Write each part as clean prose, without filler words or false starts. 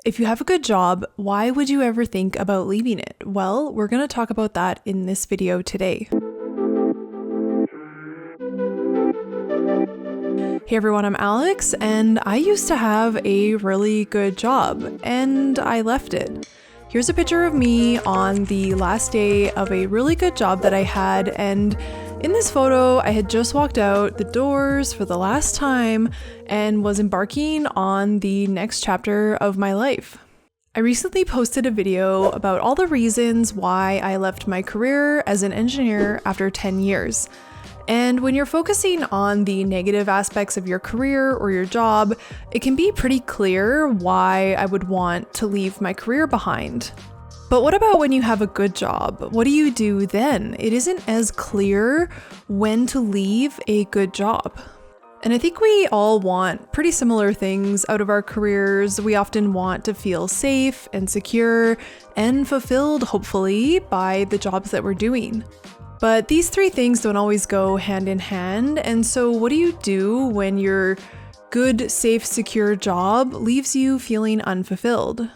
If you have a good job, why would you ever think about leaving it? Well, we're going to talk about that in this video today. Hey everyone, I'm Alex, and I used to have a really good job, and I left it. Here's a picture of me on the last day of a really good job that I had, and in this photo, I had just walked out the doors for the last time and was embarking on the next chapter of my life. I recently posted a video about all the reasons why I left my career as an engineer after 10 years. And when you're focusing on the negative aspects of your career or your job, it can be pretty clear why I would want to leave my career behind. But what about when you have a good job? What do you do then? It isn't as clear when to leave a good job. And I think we all want pretty similar things out of our careers. We often want to feel safe and secure and fulfilled, hopefully, by the jobs that we're doing. But these three things don't always go hand in hand. And so what do you do when your good, safe, secure job leaves you feeling unfulfilled?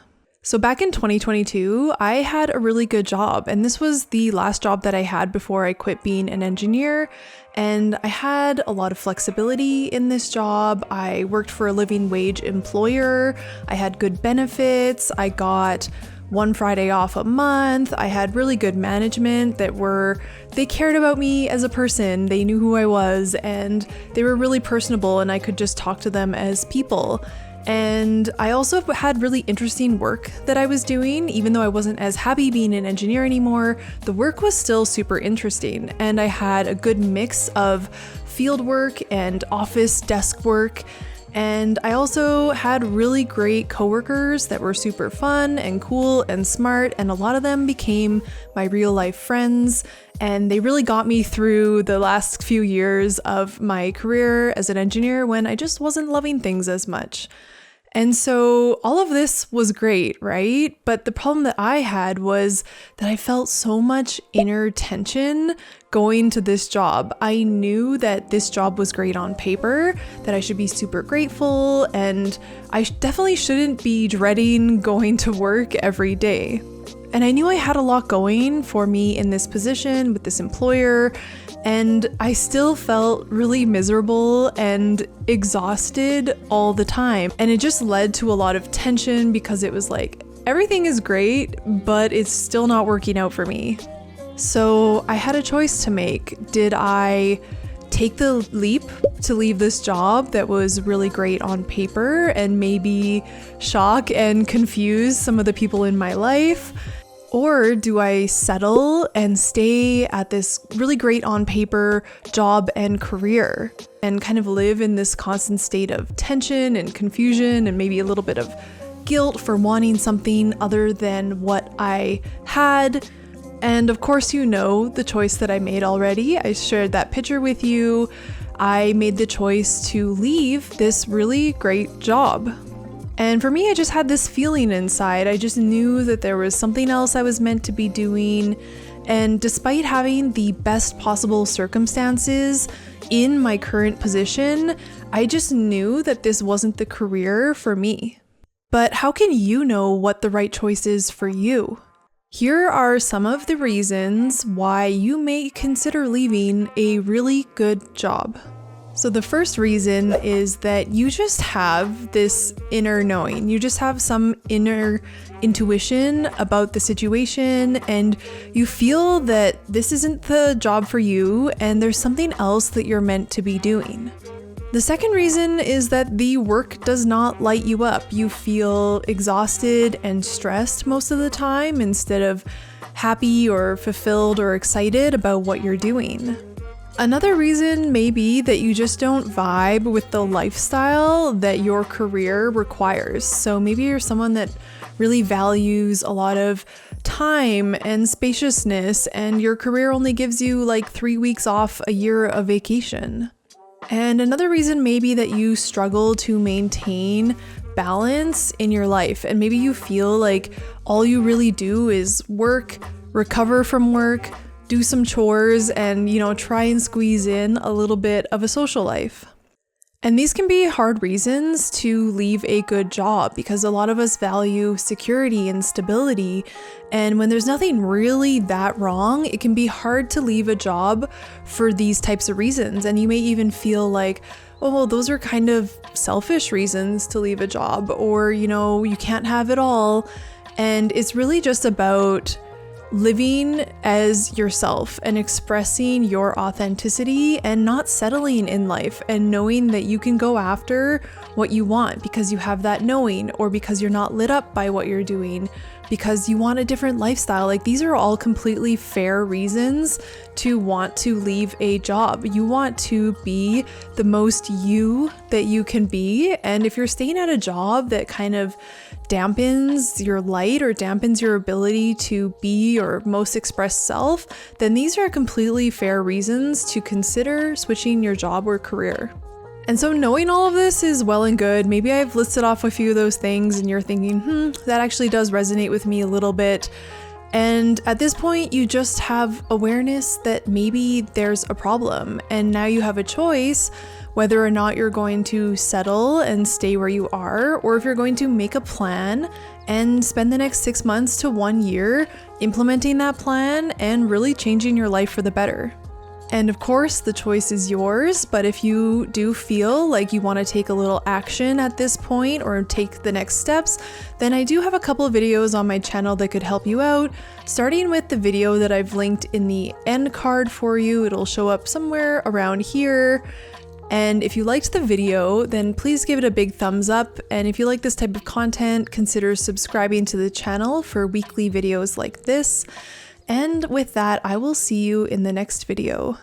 So back in 2022, I had a really good job, and this was the last job that I had before I quit being an engineer, and I had a lot of flexibility in this job. I worked for a living wage employer, I had good benefits, I got one Friday off a month, I had really good management they cared about me as a person, they knew who I was, and they were really personable, and I could just talk to them as people. And I also had really interesting work that I was doing. Even though I wasn't as happy being an engineer anymore, the work was still super interesting. And I had a good mix of field work and office desk work. And I also had really great coworkers that were super fun and cool and smart. And a lot of them became my real life friends. And they really got me through the last few years of my career as an engineer when I just wasn't loving things as much. And so all of this was great, right? But the problem that I had was that I felt so much inner tension going to this job. I knew that this job was great on paper, that I should be super grateful, and I definitely shouldn't be dreading going to work every day. And I knew I had a lot going for me in this position with this employer, and I still felt really miserable and exhausted all the time. And it just led to a lot of tension because it was like, everything is great, but it's still not working out for me. So I had a choice to make. Did I take the leap to leave this job that was really great on paper and maybe shock and confuse some of the people in my life? Or do I settle and stay at this really great on paper job and career and kind of live in this constant state of tension and confusion and maybe a little bit of guilt for wanting something other than what I had? And of course, you know the choice that I made already. I shared that picture with you. I made the choice to leave this really great job. And for me, I just had this feeling inside. I just knew that there was something else I was meant to be doing. And despite having the best possible circumstances in my current position, I just knew that this wasn't the career for me. But how can you know what the right choice is for you? Here are some of the reasons why you may consider leaving a really good job. So the first reason is that you just have this inner knowing. You just have some inner intuition about the situation, and you feel that this isn't the job for you and there's something else that you're meant to be doing. The second reason is that the work does not light you up. You feel exhausted and stressed most of the time instead of happy or fulfilled or excited about what you're doing. Another reason may be that you just don't vibe with the lifestyle that your career requires. So maybe you're someone that really values a lot of time and spaciousness, and your career only gives you like 3 weeks off a year of vacation. And another reason may be that you struggle to maintain balance in your life, and maybe you feel like all you really do is work, recover from work, do some chores, and, try and squeeze in a little bit of a social life. And these can be hard reasons to leave a good job because a lot of us value security and stability. And when there's nothing really that wrong, it can be hard to leave a job for these types of reasons. And you may even feel like, oh, well, those are kind of selfish reasons to leave a job, or, you can't have it all. And it's really just about living as yourself and expressing your authenticity and not settling in life, and knowing that you can go after what you want because you have that knowing, or because you're not lit up by what you're doing, because you want a different lifestyle. Like, these are all completely fair reasons to want to leave a job. You want to be the most you that you can be. And if you're staying at a job that kind of dampens your light or dampens your ability to be your most expressed self, then these are completely fair reasons to consider switching your job or career. And so knowing all of this is well and good. Maybe I've listed off a few of those things and you're thinking, that actually does resonate with me a little bit. And at this point, you just have awareness that maybe there's a problem, and now you have a choice whether or not you're going to settle and stay where you are, or if you're going to make a plan and spend the next 6 months to 1 year implementing that plan and really changing your life for the better. And of course, the choice is yours, but if you do feel like you want to take a little action at this point or take the next steps, then I do have a couple of videos on my channel that could help you out, starting with the video that I've linked in the end card for you. It'll show up somewhere around here. And if you liked the video, then please give it a big thumbs up. And if you like this type of content, consider subscribing to the channel for weekly videos like this. And with that, I will see you in the next video.